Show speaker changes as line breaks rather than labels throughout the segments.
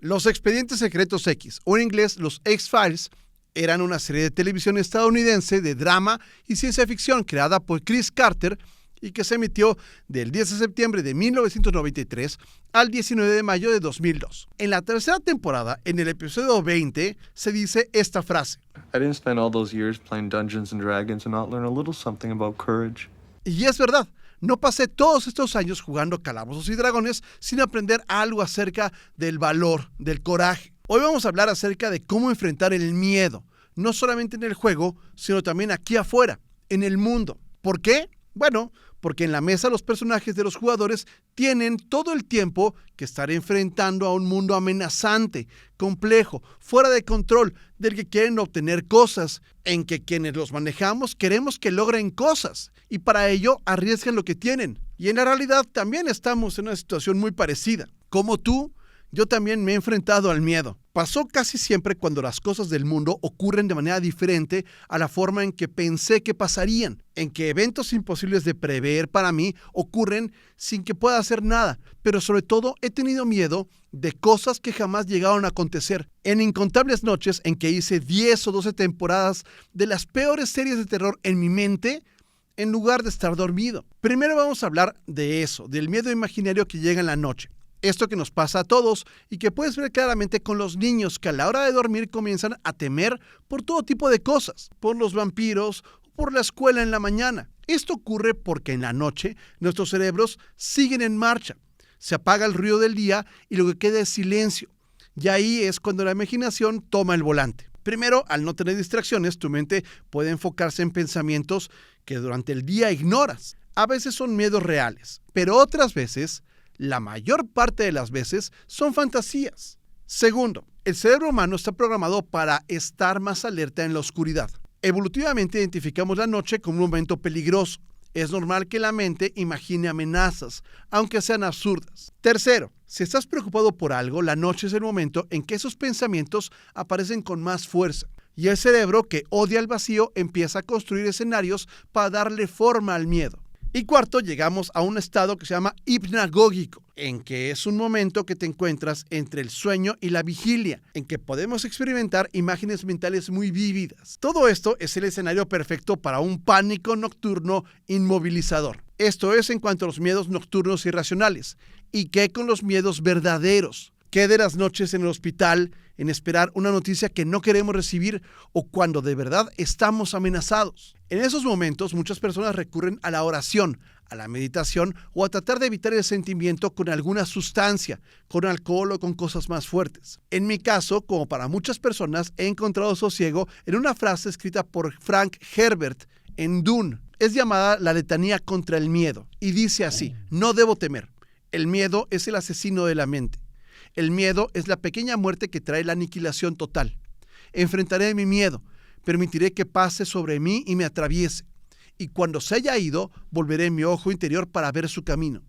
Los Expedientes Secretos X, o en inglés los X-Files, eran una serie de televisión estadounidense de drama y ciencia ficción creada por Chris Carter y que se emitió del 10 de septiembre de 1993 al 19 de mayo de 2002. En la tercera temporada, en el episodio 20, se dice esta frase.
I didn't spend all those years playing Dungeons and Dragons and not learn a little something about courage.
Y es verdad, no pasé todos estos años jugando Calabozos y Dragones sin aprender algo acerca del valor, del coraje. Hoy vamos a hablar acerca de cómo enfrentar el miedo, no solamente en el juego, sino también aquí afuera, en el mundo. ¿Por qué? Bueno, porque en la mesa los personajes de los jugadores tienen todo el tiempo que estar enfrentando a un mundo amenazante, complejo, fuera de control, del que quieren obtener cosas, en que quienes los manejamos queremos que logren cosas y para ello arriesgan lo que tienen. Y en la realidad también estamos en una situación muy parecida. Como tú, yo también me he enfrentado al miedo. Pasó casi siempre cuando las cosas del mundo ocurren de manera diferente a la forma en que pensé que pasarían, en que eventos imposibles de prever para mí ocurren sin que pueda hacer nada, pero sobre todo he tenido miedo de cosas que jamás llegaron a acontecer. En incontables noches en que hice 10 o 12 temporadas de las peores series de terror en mi mente, en lugar de estar dormido. Primero vamos a hablar de eso, del miedo imaginario que llega en la noche. Esto que nos pasa a todos y que puedes ver claramente con los niños que a la hora de dormir comienzan a temer por todo tipo de cosas, por los vampiros, por la escuela en la mañana. Esto ocurre porque en la noche nuestros cerebros siguen en marcha. Se apaga el ruido del día y lo que queda es silencio. Y ahí es cuando la imaginación toma el volante. Primero, al no tener distracciones, tu mente puede enfocarse en pensamientos que durante el día ignoras. A veces son miedos reales, pero otras veces, la mayor parte de las veces, son fantasías. Segundo, el cerebro humano está programado para estar más alerta en la oscuridad. Evolutivamente identificamos la noche como un momento peligroso. Es normal que la mente imagine amenazas, aunque sean absurdas. Tercero, si estás preocupado por algo, la noche es el momento en que esos pensamientos aparecen con más fuerza. Y el cerebro, que odia el vacío, empieza a construir escenarios para darle forma al miedo. Y cuarto, llegamos a un estado que se llama hipnagógico, en que es un momento que te encuentras entre el sueño y la vigilia, en que podemos experimentar imágenes mentales muy vívidas. Todo esto es el escenario perfecto para un pánico nocturno inmovilizador. Esto es en cuanto a los miedos nocturnos irracionales. ¿Y qué con los miedos verdaderos? ¿Qué de las noches en el hospital, en esperar una noticia que no queremos recibir o cuando de verdad estamos amenazados? En esos momentos muchas personas recurren a la oración, a la meditación o a tratar de evitar el sentimiento con alguna sustancia, con alcohol o con cosas más fuertes. En mi caso, como para muchas personas, he encontrado sosiego en una frase escrita por Frank Herbert en Dune. Es llamada la letanía contra el miedo y dice así: no debo temer. El miedo es el asesino de la mente. El miedo es la pequeña muerte que trae la aniquilación total. Enfrentaré mi miedo, permitiré que pase sobre mí y me atraviese. Y cuando se haya ido, volveré mi ojo interior para ver su camino.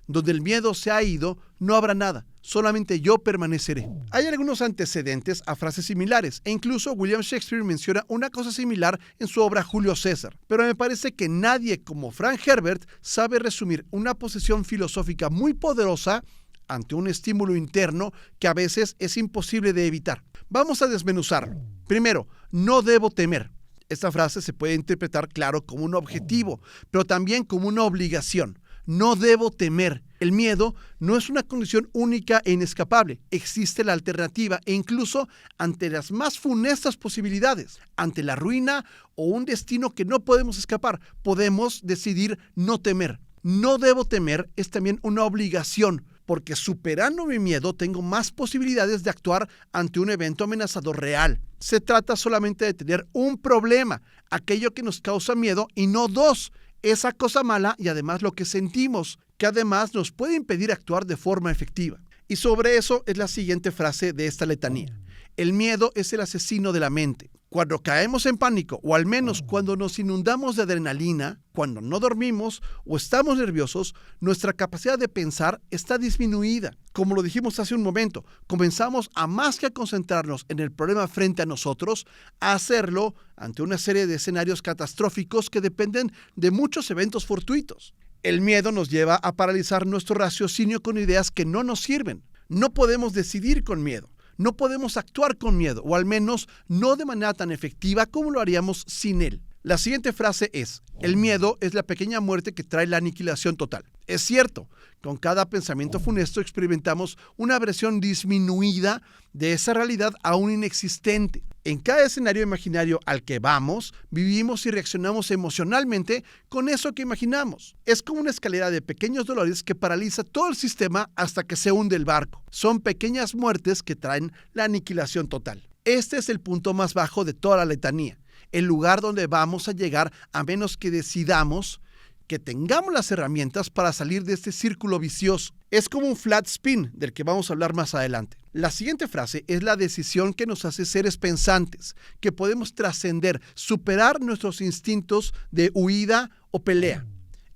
Donde el miedo se ha ido, no habrá nada, solamente yo permaneceré. Hay algunos antecedentes a frases similares, e incluso William Shakespeare menciona una cosa similar en su obra Julio César. Pero me parece que nadie como Frank Herbert sabe resumir una posición filosófica muy poderosa ante un estímulo interno que a veces es imposible de evitar. Vamos a desmenuzarlo. Primero, no debo temer. Esta frase se puede interpretar, claro, como un objetivo, pero también como una obligación. No debo temer. El miedo no es una condición única e inescapable. Existe la alternativa e incluso ante las más funestas posibilidades, ante la ruina o un destino que no podemos escapar, podemos decidir no temer. No debo temer es también una obligación, porque superando mi miedo tengo más posibilidades de actuar ante un evento amenazador real. Se trata solamente de tener un problema, aquello que nos causa miedo, y no dos, esa cosa mala y además lo que sentimos, que además nos puede impedir actuar de forma efectiva. Y sobre eso es la siguiente frase de esta letanía: el miedo es el asesino de la mente. Cuando caemos en pánico, o al menos cuando nos inundamos de adrenalina, cuando no dormimos o estamos nerviosos, nuestra capacidad de pensar está disminuida. Como lo dijimos hace un momento, comenzamos a más que a concentrarnos en el problema frente a nosotros, a hacerlo ante una serie de escenarios catastróficos que dependen de muchos eventos fortuitos. El miedo nos lleva a paralizar nuestro raciocinio con ideas que no nos sirven. No podemos decidir con miedo. No podemos actuar con miedo, o al menos no de manera tan efectiva como lo haríamos sin él. La siguiente frase es: el miedo es la pequeña muerte que trae la aniquilación total. Es cierto, con cada pensamiento funesto experimentamos una versión disminuida de esa realidad aún inexistente. En cada escenario imaginario al que vamos, vivimos y reaccionamos emocionalmente con eso que imaginamos. Es como una escalera de pequeños dolores que paraliza todo el sistema hasta que se hunde el barco. Son pequeñas muertes que traen la aniquilación total. Este es el punto más bajo de toda la letanía, el lugar donde vamos a llegar a menos que decidamos que tengamos las herramientas para salir de este círculo vicioso. Es como un flat spin del que vamos a hablar más adelante. La siguiente frase es la decisión que nos hace seres pensantes, que podemos trascender, superar nuestros instintos de huida o pelea.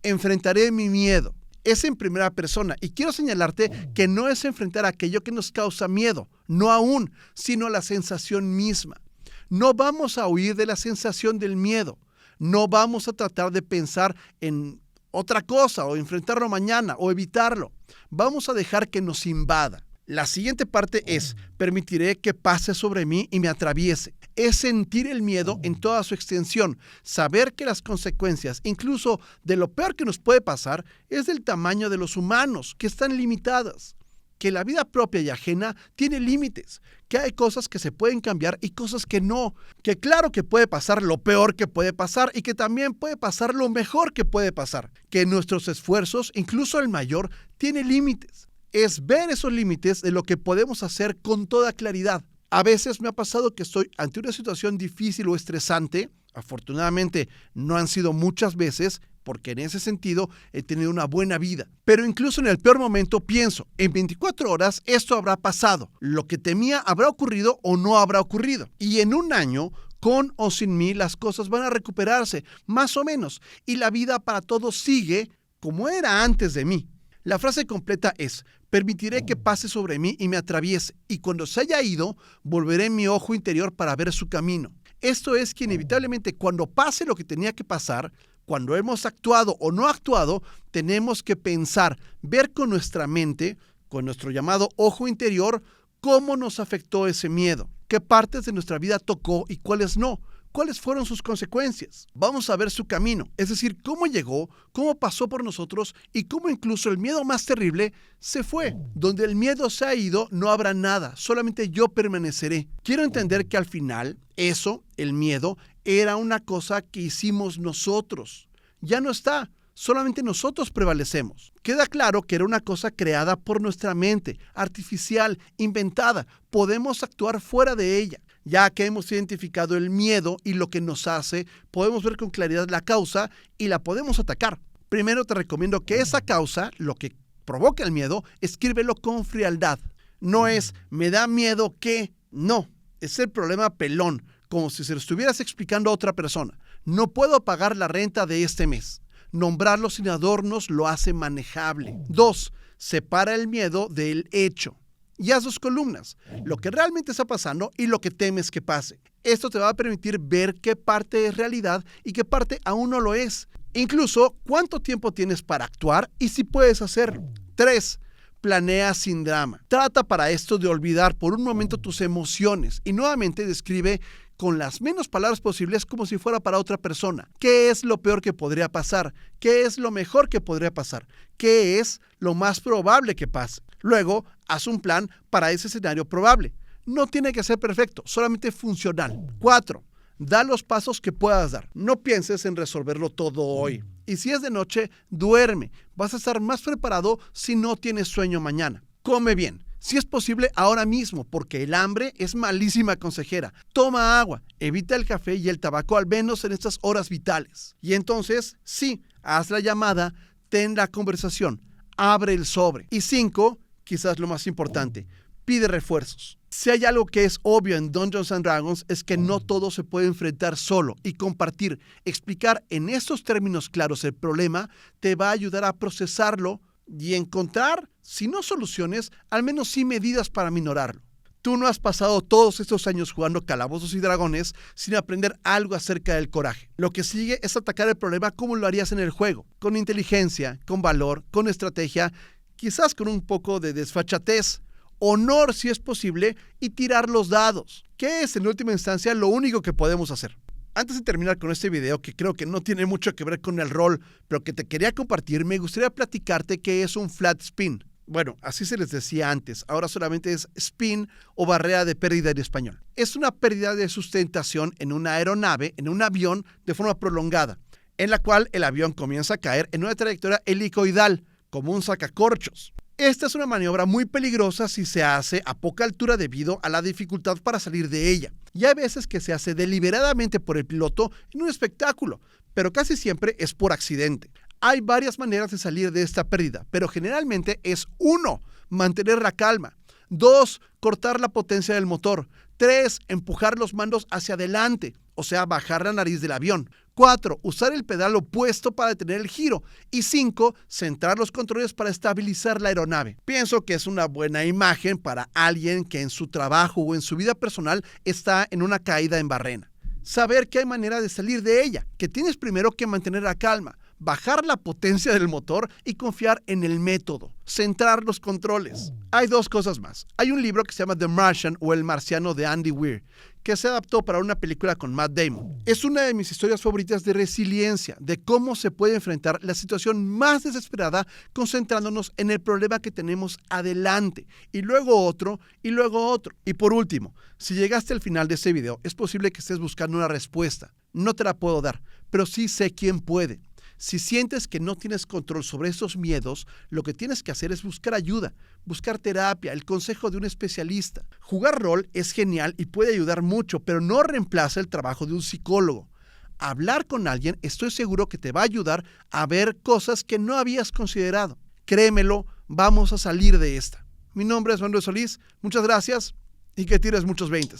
Enfrentaré mi miedo. Es en primera persona y quiero señalarte que no es enfrentar aquello que nos causa miedo, no aún, sino la sensación misma. No vamos a huir de la sensación del miedo. No vamos a tratar de pensar en otra cosa o enfrentarlo mañana o evitarlo. Vamos a dejar que nos invada. La siguiente parte es: permitiré que pase sobre mí y me atraviese. Es sentir el miedo en toda su extensión, saber que las consecuencias, incluso de lo peor que nos puede pasar, es del tamaño de los humanos, que están limitadas, que la vida propia y ajena tiene límites, que hay cosas que se pueden cambiar y cosas que no, que claro que puede pasar lo peor que puede pasar y que también puede pasar lo mejor que puede pasar, que nuestros esfuerzos, incluso el mayor, tiene límites. Es ver esos límites de lo que podemos hacer con toda claridad. A veces me ha pasado que estoy ante una situación difícil o estresante. Afortunadamente no han sido muchas veces, porque en ese sentido he tenido una buena vida. Pero incluso en el peor momento pienso, en 24 horas esto habrá pasado. Lo que temía habrá ocurrido o no habrá ocurrido. Y en un año, con o sin mí, las cosas van a recuperarse, más o menos. Y la vida para todos sigue como era antes de mí. La frase completa es: permitiré que pase sobre mí y me atraviese, y cuando se haya ido, volveré mi ojo interior para ver su camino. Esto es que inevitablemente cuando pase lo que tenía que pasar, cuando hemos actuado o no actuado, tenemos que pensar, ver con nuestra mente, con nuestro llamado ojo interior, cómo nos afectó ese miedo, qué partes de nuestra vida tocó y cuáles no. ¿Cuáles fueron sus consecuencias? Vamos a ver su camino, es decir, cómo llegó, cómo pasó por nosotros y cómo incluso el miedo más terrible se fue. Donde el miedo se ha ido, no habrá nada, solamente yo permaneceré. Quiero entender que al final, eso, el miedo, era una cosa que hicimos nosotros. Ya no está, solamente nosotros prevalecemos. Queda claro que era una cosa creada por nuestra mente, artificial, inventada. Podemos actuar fuera de ella. Ya que hemos identificado el miedo y lo que nos hace, podemos ver con claridad la causa y la podemos atacar. Primero te recomiendo que esa causa, lo que provoca el miedo, escríbelo con frialdad. No es me da miedo que, no, es el problema pelón, como si se lo estuvieras explicando a otra persona. No puedo pagar la renta de este mes. Nombrarlo sin adornos lo hace manejable. 2. Separa el miedo del hecho. Y haz 2 columnas, lo que realmente está pasando y lo que temes que pase. Esto te va a permitir ver qué parte es realidad y qué parte aún no lo es. Incluso, cuánto tiempo tienes para actuar y si puedes hacerlo. 3. Planea sin drama. Trata para esto de olvidar por un momento tus emociones y nuevamente describe con las menos palabras posibles como si fuera para otra persona. ¿Qué es lo peor que podría pasar? ¿Qué es lo mejor que podría pasar? ¿Qué es lo más probable que pase? Luego, haz un plan para ese escenario probable. No tiene que ser perfecto, solamente funcional. 4. Da los pasos que puedas dar. No pienses en resolverlo todo hoy. Y si es de noche, duerme. Vas a estar más preparado si no tienes sueño mañana. Come bien. Si es posible, ahora mismo, porque el hambre es malísima consejera. Toma agua, evita el café y el tabaco, al menos en estas horas vitales. Y entonces, sí, haz la llamada, ten la conversación, abre el sobre. Y 5, quizás lo más importante, pide refuerzos. Si hay algo que es obvio en Dungeons & Dragons es que no todo se puede enfrentar solo y compartir, explicar en estos términos claros el problema te va a ayudar a procesarlo y encontrar, si no soluciones, al menos sí medidas para minorarlo. Tú no has pasado todos estos años jugando Calabozos y Dragones sin aprender algo acerca del coraje. Lo que sigue es atacar el problema como lo harías en el juego, con inteligencia, con valor, con estrategia, quizás con un poco de desfachatez honor si es posible y tirar los dados, que es en última instancia lo único que podemos hacer. Antes de terminar con este video, que creo que no tiene mucho que ver con el rol, pero que te quería compartir, me gustaría platicarte qué es un flat spin. Bueno, así se les decía antes, ahora solamente es spin o barrera de pérdida en español. Es una pérdida de sustentación en una aeronave, en un avión, de forma prolongada, en la cual el avión comienza a caer en una trayectoria helicoidal, como un sacacorchos. Esta es una maniobra muy peligrosa si se hace a poca altura debido a la dificultad para salir de ella. Y hay veces que se hace deliberadamente por el piloto en un espectáculo, pero casi siempre es por accidente. Hay varias maneras de salir de esta pérdida, pero generalmente es 1. Mantener la calma. 2. Cortar la potencia del motor. 3. Empujar los mandos hacia adelante, o sea, bajar la nariz del avión. 4. Usar el pedal opuesto para detener el giro. Y 5. Centrar los controles para estabilizar la aeronave. Pienso que es una buena imagen para alguien que en su trabajo o en su vida personal está en una caída en barrena. Saber que hay manera de salir de ella, que tienes primero que mantener la calma, bajar la potencia del motor y confiar en el método, centrar los controles. Hay 2 cosas más. Hay un libro que se llama The Martian o El Marciano de Andy Weir, que se adaptó para una película con Matt Damon. Es una de mis historias favoritas de resiliencia, de cómo se puede enfrentar la situación más desesperada concentrándonos en el problema que tenemos adelante, y luego otro, y luego otro. Y por último, si llegaste al final de este video, es posible que estés buscando una respuesta. No te la puedo dar, pero sí sé quién puede. Si sientes que no tienes control sobre esos miedos, lo que tienes que hacer es buscar ayuda, buscar terapia, el consejo de un especialista. Jugar rol es genial y puede ayudar mucho, pero no reemplaza el trabajo de un psicólogo. Hablar con alguien, estoy seguro que te va a ayudar a ver cosas que no habías considerado. Créemelo, vamos a salir de esta. Mi nombre es Manuel Solís, muchas gracias y que tires muchos 20.